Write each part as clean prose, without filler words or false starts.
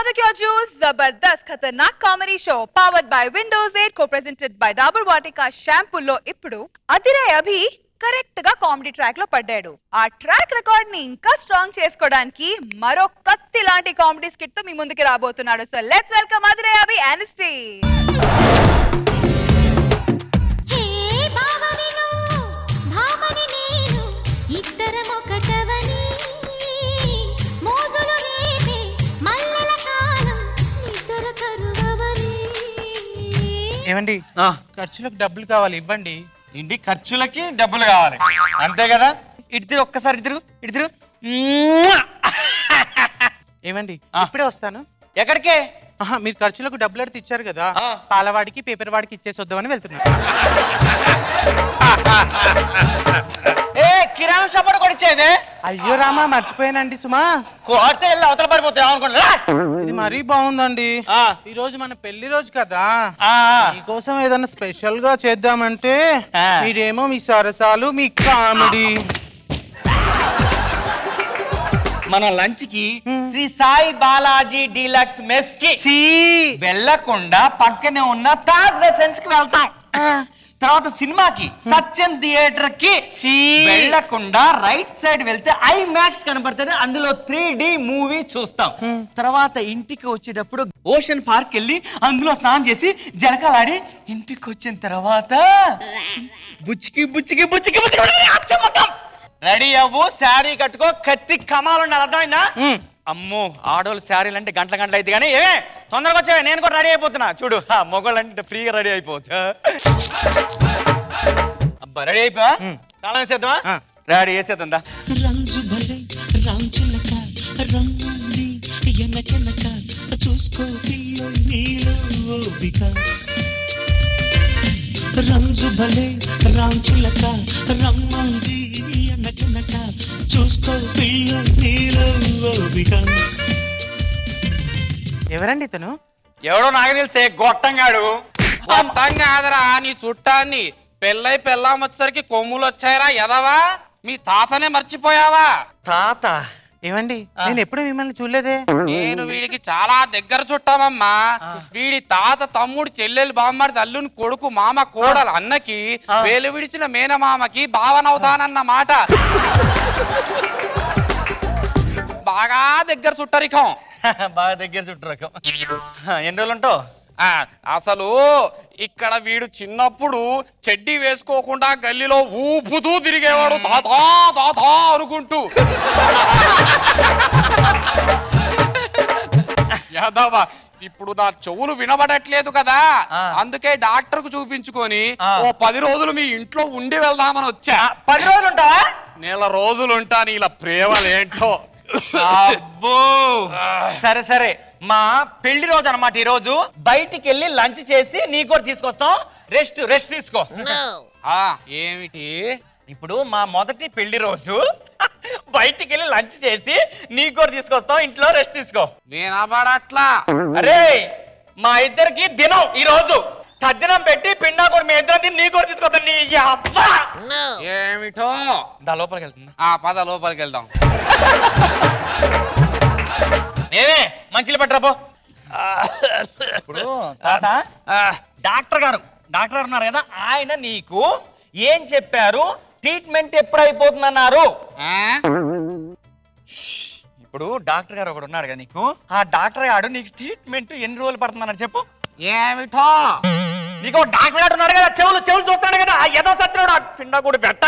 Madak Your Juice, Zabardast Khatarnak Comedy Show, powered by Windows 8, co-presented by Dabur Vatika Shampoo lo ippudu Adire Abhi correct గా comedy track లో పడ్డాడు. ఆ track record ని ఇంకా strong చేసుకోవడానికి మరో కత్తి లాంటి కామెడీ స్కిట్ తో మీ ముందుకి రాబోతున్నాడు. సో లెట్స్ వెల్కమ్ అదిరే అభి అనిస్టీ. ఏమండి ఖర్చులకు డబ్బులు కావాలి, ఇవ్వండి. ఇంటి ఖర్చులకి డబ్బులు కావాలి అంతే కదా. ఇటు తిరుగు, ఒక్కసారి ఇటు తిరుగు. ఏమండి ఇప్పుడే వస్తాను. ఎక్కడికే? మీరు ఖర్చులకు డబ్బులు అడితే ఇచ్చారు కదా, పాలవాడికి పేపర్ వాడికి ఇచ్చేసి వద్దామని వెళ్తున్నాను. ఏ కిరాణా షాప్ కూడా ఇచ్చేదే. అయ్యో రామా, మర్చిపోయానండి సుమా. కోరితే వెళ్ళి అవతల పడిపోతాయి అనుకుంటా. ఇది మరీ బాగుందండి. ఈ రోజు మన పెళ్లి రోజు కదా, మీకోసం ఏదైనా స్పెషల్ గా చేద్దామంటే మీరేమో మీ సరసాలు, మీ కామెడీ. మన లంచ్ కి శ్రీ సాయి బాలాజీ డీలక్స్ మెస్ కి వెళ్ళకుండా పక్కనే ఉన్న తాజ్ రెసిడెన్స్ కి వెళ్తాం. తర్వాత సినిమాకి సత్యం థియేటర్ కి వెళ్ళకుండా రైట్ సైడ్ వెళ్తే ఐమాక్స్ కనబడుతుంది, అందులో 3D మూవీ చూస్తాం. తర్వాత ఇంటికి వచ్చేటప్పుడు ఓషన్ పార్క్ వెళ్ళి అందులో స్నానం చేసి జలకాలాడి ఇంటికి వచ్చిన తర్వాత బుచ్చికి బుచ్చికి బుచ్చికి బుచ్చికి రెడీ అవ్వు, శారీ కట్టుకో, కత్తి కమాలు ఉండాలి, అర్థమైందా? అమ్మో ఆడోళ్ళు శారీలు అంటే గంటల గంటలు అయితే కానీ ఏమే తొందరగా వచ్చావే, నేను కూడా రెడీ అయిపోతున్నా. చూడు మొగోళ్ళు అంటే ఫ్రీగా రెడీ అయిపోవచ్చు. అబ్బా రెడీ అయిపోయా, తాళం వేసేద్దామా? రెడీ వేసేద్దా. రంజు భలే రాంచులక రమ్మంది ఎనకనక చూసుకో పిల్ల నీలో ఓపిక. ఎవరండి ఇతను? ఎవడో నాకు తెలిసే గొట్టంగాడు. గొట్టం కాదురా, నీ చుట్టాన్ని. పెళ్ళై పెళ్ళాం వచ్చేసరికి కొమ్ములు వచ్చాయరా ఎదవా. మీ తాతనే మర్చిపోయావా? తాత ఏమండి నేను ఎప్పుడు మిమ్మల్ని చూడలేదే. నేను వీడికి చాలా దగ్గర చుట్టామమ్మా. వీడి తాత తమ్ముడు చెల్లెలు బామ్మడి తల్లుని కొడుకు మామ కోడలు అన్నకి వేలు విడిచిన మేనమామకి భావనవుతానన్న మాట. బాగా దగ్గర చుట్టరికం. బాగా దగ్గర చుట్టరకం. ఎన్ని రోజులు ఉంటావు? అసలు ఇక్కడ వీడు చిన్నప్పుడు చెడ్డీ వేసుకోకుండా గల్లీలో ఊపుతూ తిరిగేవాడు, తాతా తాతా అనుకుంటూ. యాదవా, ఇప్పుడు నా చెవులు వినబడట్లేదు కదా, అందుకే డాక్టర్ కు చూపించుకొని ఓ 10 రోజులు మీ ఇంట్లో ఉండి వెళ్దామని వచ్చా. 10 రోజులు ఉంటావా? నెల రోజులు ఉంటాను. ఇలా ప్రేమలేంటో. అబ్బో సరే సరే, మా పెళ్లి రోజు అన్నమాట. ఈ రోజు బయటికి వెళ్ళి లంచ్ చేసి నీకు కూడా తీసుకొస్తాం. రెస్ట్ తీసుకో. ఏమిటి ఇప్పుడు మా మొదటి పెళ్లి రోజు బయటికి వెళ్ళి లంచ్ చేసి నీకు కూడా తీసుకొస్తాం, ఇంట్లో రెస్ట్ తీసుకో. వినబడట్లా. అరే మా ఇద్దరికి దినం ఈ రోజు, తద్దినం పెట్టి పిండా కూడా మీ ఇద్దరు తిని నీకు కూడా తీసుకొస్తాం. నీ అబ్బా ఏమిటో. దా లోపలికి వెళ్తుంది. పద లోపలికి వెళ్దాం. నేనే మంచిలు పెట్టరాపో. ఇప్పుడు తాత డాక్టర్ గారు ఉన్నారు కదా, ఆయన నీకు ఏం చెప్పారు? ట్రీట్మెంట్ ఎప్పుడు అయిపోతుందన్నారు? ఇప్పుడు డాక్టర్ గారు ఒకడు ఉన్నాడు కదా నీకు, ఆ డాక్టర్ గారు నీకు ట్రీట్మెంట్ ఎన్ని రోజులు పడుతుందన్నారు చెప్పు. ఏమిటో. నీకు డాక్టర్ గారు ఉన్నాడు కదా, చెవులు చూస్తాడు కదా, ఆ ఏదో సచ్చినాడు పిండా కూడా పెట్ట,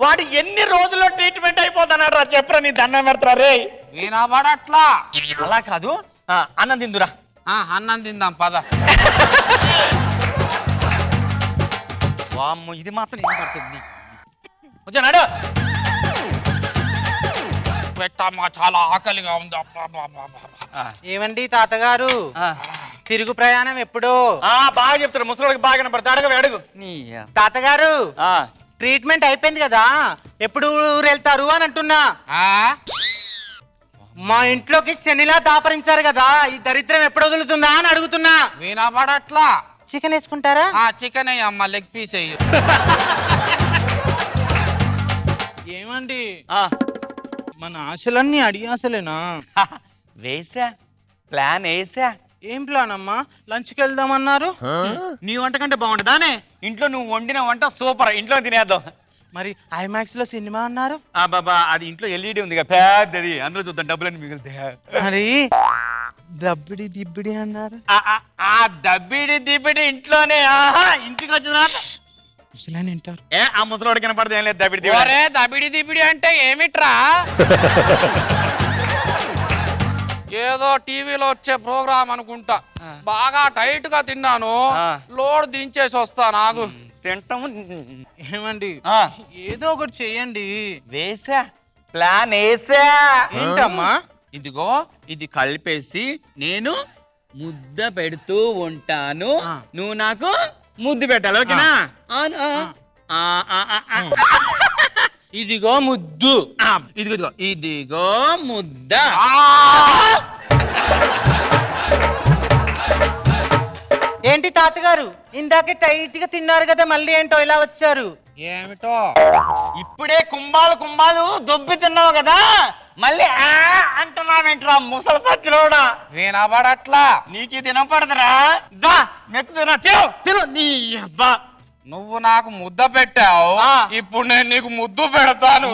వాడు ఎన్ని రోజుల్లో ట్రీట్మెంట్ అయిపోతున్నాడు రా చెప్పరా, నీ దండం పెడతారా రే. వినబడట్లా. అలా కాదు, అన్నం తిందురా. అన్నం తిందాం పద. వామ్మో ఇది మాత్రం ఏం పడుతుంది. వచ్చాడు పెట్టమ్మా, చాలా ఆకలిగా ఉంది. ఏమండి తాతగారు, తిరుగు ప్రయాణం ఎప్పుడు? బాగా చెప్తాడు, ముసలికి బాగా కనపడతాడు. అడుగు తాతగారు, ట్రీట్మెంట్ అయిపోయింది కదా, ఎప్పుడు ఊరు వెళ్తారు అని అంటున్నా. మా ఇంట్లోకి శనిలా దాపరించారు కదా, ఈ దరిద్రం ఎప్పుడు వదులుతుందా అని అడుగుతున్నా. వినబడట్లా. చికెన్ వేసుకుంటారా? చికెన్ అమ్మ, లెగ్ పీస్ అయ్యి. ఏమండి మన ఆశలన్నీ అడిగి ఆశలేనా? వేసా ప్లాన్ వేసా. ఏం ప్లాన్ అమ్మా? లంచ్కి వెళ్దామన్నారు. నీ వంట కంటే బాగుంటుందానే. ఇంట్లో నువ్వు వండిన వంట సూపర్, ఇంట్లో తినేద్దాం. మరి ఐమాక్స్ లో సినిమా అన్నారు. బాబా అది ఇంట్లో ఎల్ఈడి ఉంది కదా పెద్దది, అందులో చూద్దాం డబ్బులని మిగిలితే. మరి దబ్బిడి దిబ్బిడి అన్నారు. ఆ దబ్బిడి దిబ్బిడి ఇంట్లోనే. ఇంటికి వచ్చిన వింటారు. ఆ ముసలోడు కనపడదు ఏం లేదు. దబ్బిడి దబిడి దిబిడి అంటే ఏమిట్రా? ఏదో టీవీలో వచ్చే ప్రోగ్రామ్ అనుకుంటా. బాగా టైట్ గా తిన్నాను, లోడ్ దించేసి వస్తా. నాకు తింటాము. ఏమండి ఏదో ఒకటి చెయ్యండి. వేసా, ప్లాన్ వేసా. ఏంటమ్మా? ఇదిగో ఇది కలిపేసి నేను ముద్ద పెడుతూ ఉంటాను, నువ్వు నాకు ముద్దు పెట్టాలి. ఓకేనా? ఇదిగో ముద్దు. ఇదిగో ఇదిగో ఇదిగో ముద్ద. ఏంటి తాతగారు, ఇందాకే టైట్ గా తిన్నారు కదా, మళ్ళీ ఏంటో ఇలా వచ్చారు? ఏమిటో ఇప్పుడే కుంభాలు కుంభాలు దొబ్బి తిన్నావు కదా, మళ్ళీ అంటున్నావేంట్రా ముసలి సచ్చిలోడా? వినబడట్లా. నీకు తినపడదురా. దా మెక్కు తిన, తిను నీ అబ్బా. నువ్వు నాకు ముద్ద పెట్టావు, ఇప్పుడు నేను నీకు ముద్దు పెడతాను.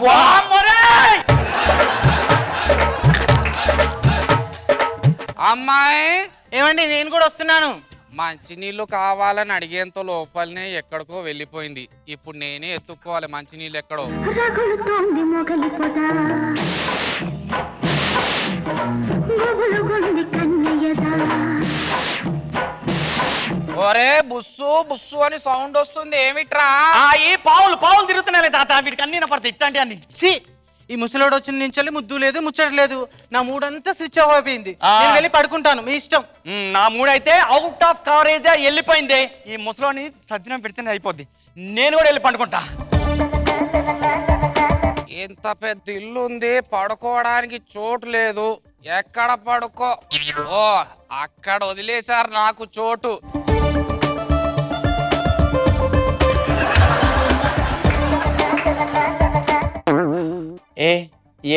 అమ్మాయి ఏమండి నేను కూడా వస్తున్నాను. మంచినీళ్ళు కావాలని అడిగేంత లోపలనే ఎక్కడికో వెళ్ళిపోయింది. ఇప్పుడు నేనే ఎత్తుక్కోవాలి మంచినీళ్ళు ఎక్కడో. ఒరే బుస్సు బుస్సు అని సౌండ్ వస్తుంది, ఏమిట్రా? ఈ పావులు పావులు తిరుగుతున్నాయి తాత, వీటికి అన్ని పడతాయి ఇట్లాంటి అన్ని. ఈ ముసలోడు వచ్చిన నుంచి ముద్దు లేదు ముచ్చట లేదు, నా మూడంతా స్విచ్ ఆఫ్ అయిపోయింది. నేను వెళ్ళి పడుకుంటాను, మీ ఇష్టం. నా మూడైతే అవుట్ ఆఫ్ కవరేజ్ వెళ్ళిపోయింది. ఈ ముసలోని సజ్జనం పెడితేనే అయిపోద్ది. నేను కూడా వెళ్ళి పండుకుంటా. ఎంత పెద్ద ఇల్లు ఉంది, పడుకోవడానికి చోటు లేదు. ఎక్కడ పడుకో? ఓ అక్కడ వదిలేశారు నాకు చోటు.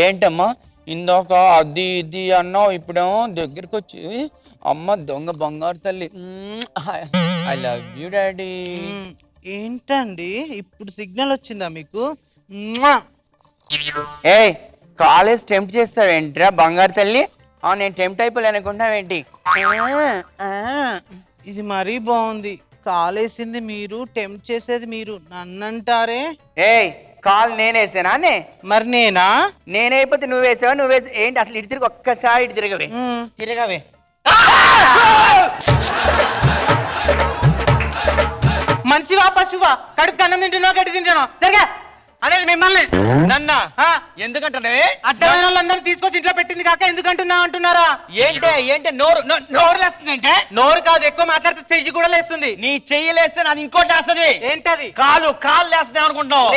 ఏంటమ్మా ఇందాక అది ఇది అన్నావు, ఇప్పుడేమో దగ్గరికి వచ్చి అమ్మ దొంగ బంగారు తల్లి, ఐ లవ్ యూ డాడీ. ఏంటండి ఇప్పుడు సిగ్నల్ వచ్చిందా మీకు? కాలేజ్ టెంప్ట్ చేస్తావేంట్రా బంగారు తల్లి? నేను టెంప్ట్ అయిపోలేనుకుంటున్నావేంటి? ఇది మరీ బాగుంది. కాలేసింది మీరు, టెంప్ట్ చేసేది మీరు, నన్నంటారే. కాల్ నేనేసానా? మరి నేనా? నేనైపోతే నువ్వేసావా? నువ్వేసా ఏంటి అసలు? ఇటు తిరిగి ఒక్కసారి ఇటు తిరగవే, తిరగవే. మనిషివా పశువా? కడుపు అన్నం తింటున్నావు గడ్డి తింటున్నావు? సరిగా అనేది మిమ్మల్ని. నన్నా ఎందుకంటే అడ్డమైన వాళ్ళందరినీ తీసుకొచ్చి ఇంట్లో పెట్టింది కాక ఎందుకంటున్నా అంటున్నారా? ఏంటే నోరు నోరు లేస్తుంది? అంటే నోరు కాదు, ఎక్కువ మాట్లాడితే చెయ్యి కూడా లేస్తుంది. నీ చెయ్యి లేస్తే నాది ఇంకోటి లేస్తుంది. ఏంటది? కాలు లేస్తుంది అనుకుంటావు?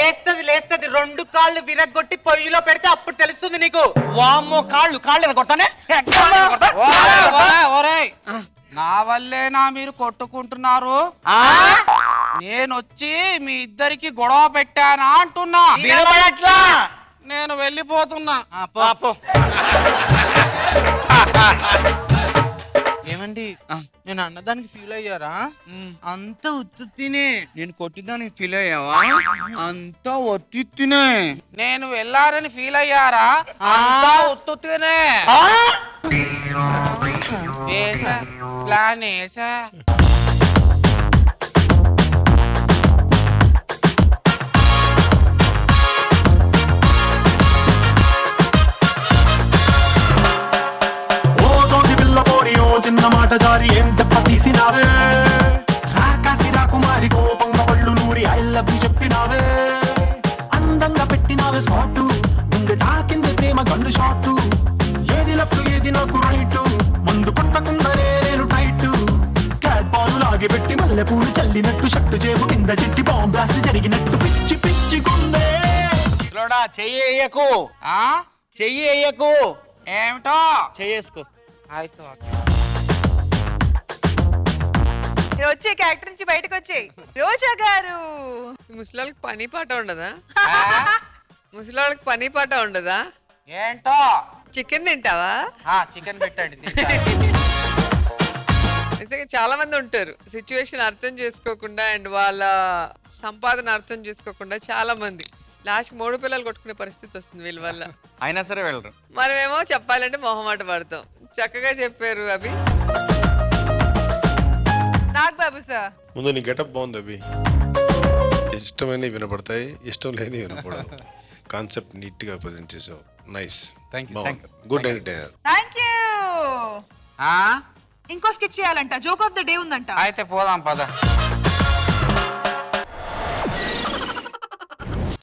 లేస్తుంది. 2 కాళ్ళు విరగ్గొట్టి పొయ్యిలో పెడితే అప్పుడు తెలుస్తుంది నీకు. వామ్మో కాళ్ళు కొడతానే. నా వల్లేనా మీరు కొట్టుకుంటున్నారు? నేను వచ్చి మీ ఇద్దరికి గొడవ పెట్టానా అంటున్నా. నేను వెళ్ళిపోతున్నా. ఏమండి నేను అన్నదానికి ఫీల్ అయ్యారా? అంత ఉత్తునే. నేను కొట్టిదానికి ఫీల్ అయ్యావా? అంత ఒత్తినే. నేను వెళ్ళానని ఫీల్ అయ్యారా? అంతా ఉత్తునే. వేసా ప్లాన్ వేసా. చిన్న మాట జారి ఏం దెబ్బ తీసినావే, రాకాసి రాకుమారి కోపంగా పళ్ళు నూరి ఐ లవ్ యు చెప్పినావే, అందంగా పెట్టినావే స్పాటు, గుండె తాకింది ప్రేమ గన్ను షాటు, ఏది లెఫ్ట్ ఏది నాకు రైట్, మందు కొట్టకుండానే నేను టైట్, క్యాట్ పాలు లాగి పెట్టి మల్లె పూలు చల్లినట్టు, షట్టు చేపు కింద చిట్టి బాంబ్ బ్లాస్ట్ జరిగినట్టు పిచ్చి పిచ్చి గుండె. చెయ్యకు చెయ్యకు. ఏమిటో చేసుకో. అయితే వచ్చే క్యారెక్టర్ నుంచి బయటకు వచ్చే రోజా గారు. ముసలాళ్ళకి పని పాట ఉండదా? ముసలాళ్ళకి పని పాట ఉండదా? ఏంటో చికెన్ తింటావా? చికెన్ పెట్టండి. చాలా మంది ఉంటారు సిచ్యువేషన్ అర్థం చేసుకోకుండా అండ్ వాళ్ళ సంపాదన అర్థం చేసుకోకుండా చాలా మంది లాస్ట్ 3 పిల్లలు కొట్టుకునే పరిస్థితి వస్తుంది వీళ్ళ వల్ల. అయినా సరే వెళ్ళరు. మనమేమో చెప్పాలంటే మొహమాట పడతాం. చక్కగా చెప్పారు అభి. నాగబాబు సార్ ముందు నీ గెటప్ బాగుంది అభి. ఇష్టమైనవి వినపడతాయి, ఇష్టం లేని వినపడదు. కాన్సెప్ట్ నీట్ గా ప్రజెంట్ చేసావు. నైస్, బాగుంది, గుడ్ ఎంటర్టైనర్. Thank you. ఇంకో స్కిట్ చేయాలంట, జోక్ ఆఫ్ ద డే ఉందంట. అయితే పోదాం పద.